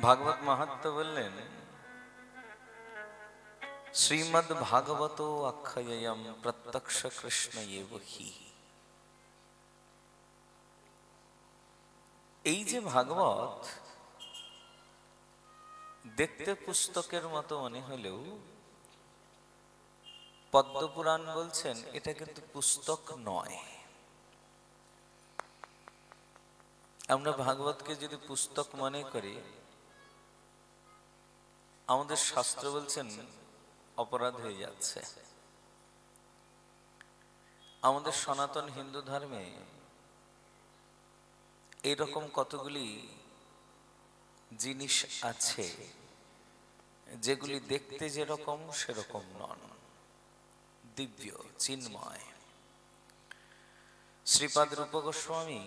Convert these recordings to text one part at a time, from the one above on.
ভাগবত মাহাত্ম্য বললেন, শ্রীমদ্ ভাগবত আখ্যায়্যম প্রত্যক্ষ কৃষ্ণ এব হি। এই যে ভাগবত দেখতে পুস্তকের মতো মনে হলেও পদ্মপুরাণ বলছেন এটা কিন্তু পুস্তক নয়। আমরা ভাগবতকে যদি পুস্তক মনে করি, আমাদের শাস্ত্র বলছেন অপরাধ হয়ে যাচ্ছে। আমাদের সনাতন হিন্দু ধর্মে এরকম কতগুলি জিনিস আছে যেগুলি দেখতে যেরকম সেরকম নন, দিব্য চিন্ময়। শ্রীপাদ রূপ গোস্বামী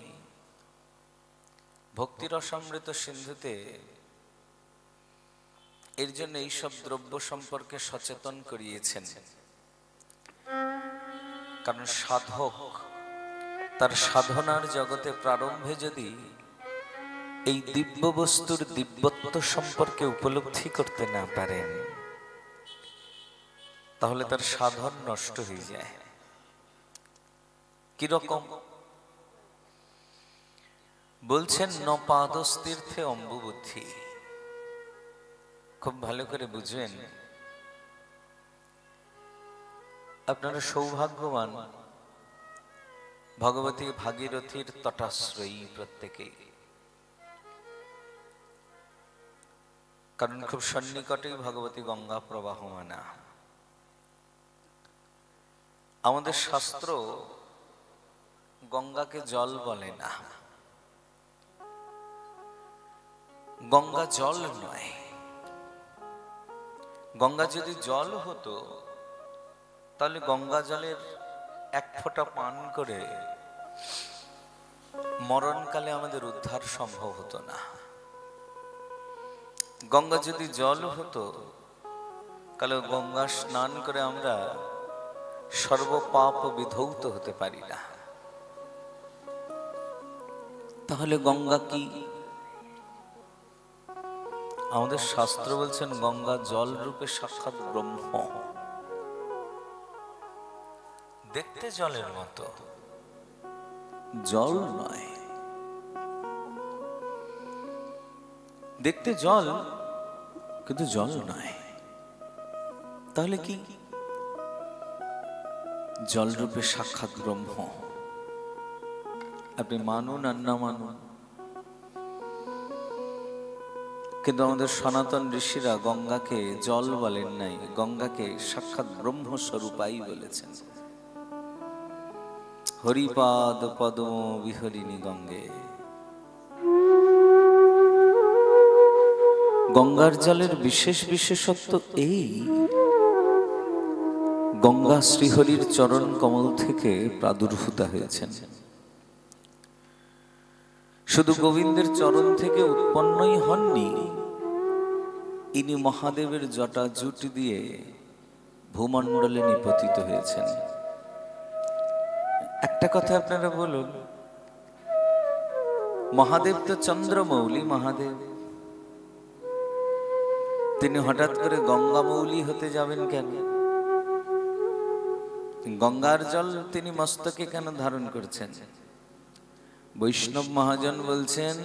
ভক্তি রসামৃত সিন্ধুতে এর জন্য এইসব দ্রব্য সম্পর্কে সচেতন করিয়েছেন। কারণ সাধক তার সাধনার জগতে প্রারম্ভে যদি এই দিব্য বস্তুর দিব্যত্ব সম্পর্কে উপলব্ধি করতে না পারেন, তাহলে তার সাধন নষ্ট হয়ে যায়। কিরকম বলছেন, ন পাদস্তীর্থে অম্বুবুদ্ধি। খুব ভালো করে বুঝবেন, আপনারা সৌভাগ্যবান, ভগবতী ভাগীরথীর তটাশ্রয়ী প্রত্যেকে। কারণ খুব সন্নিকটেই ভগবতী গঙ্গা প্রবাহমানা। আমাদের শাস্ত্র গঙ্গাকে জল বলে না, গঙ্গা জল নয়। গঙ্গা যদি জল হতো তাহলে গঙ্গা জলের এক ফোঁটা পান করে মরণকালে আমাদের উদ্ধার সম্ভব হতো না। গঙ্গা যদি জল হতো তাহলে গঙ্গা স্নান করে আমরা সর্বপাপ বিধৌত হতে পারি না। তাহলে গঙ্গা কি? আমাদের শাস্ত্র বলছেন গঙ্গা জল রূপে সাক্ষাৎ ব্রহ্ম। দেখতে জলের মতো, জল নয়। দেখতে জল কিন্তু জল নয়। তাহলে কি? জল রূপে সাক্ষাৎ ব্রহ্ম। আপনি মানুন আর না মানুন, কিন্তু আমাদের সনাতন ঋষিরা গঙ্গাকে জল বলেন নাই, গঙ্গাকে সাক্ষাৎ ব্রহ্মস্বরূপাই বলেছেন। হরিপাদ পদ্ম বিহরিণী গঙ্গে। গঙ্গার জলের বিশেষ বিশেষত্ব এই, গঙ্গা শ্রীহরির চরণ কমল থেকে প্রাদুর্ভূতা হয়েছেন। শুধু গোবিন্দের চরণ থেকে উৎপন্নই হননি, ইনি মহাদেবের জটা জুট দিয়ে ভূমণ্ডলে নিপতিত হয়েছেন। একটা কথা আপনারা বলুন, মহাদেব তো চন্দ্রমৌলি মহাদেব, তিনি হঠাৎ করে গঙ্গামৌলি হতে যাবেন কেন? গঙ্গার জল তিনি মস্তকে কেন ধারণ করছেন? বৈষ্ণব মহাজন বলছেন,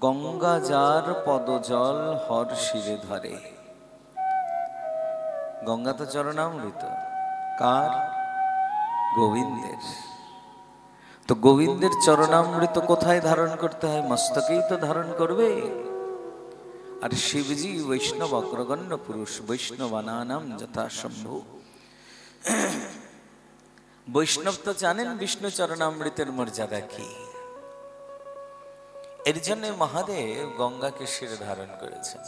গঙ্গা যার পদজল হর শিরে ধরে। গঙ্গা তো চরণামৃত, কার? গোবিন্দের। তো গোবিন্দের চরণামৃত কোথায় ধারণ করতে হয়? মস্তকেই তো ধারণ করবে। আর শিবজি বৈষ্ণব অগ্রগণ্য পুরুষ, বৈষ্ণবানানাম যথাসম্ভব। বৈষ্ণব তো জানেন বিষ্ণু চরণামৃতের মর্যাদা কি। এর জন্য মহাদেব গঙ্গাকে শিরে ধারণ করেছেন।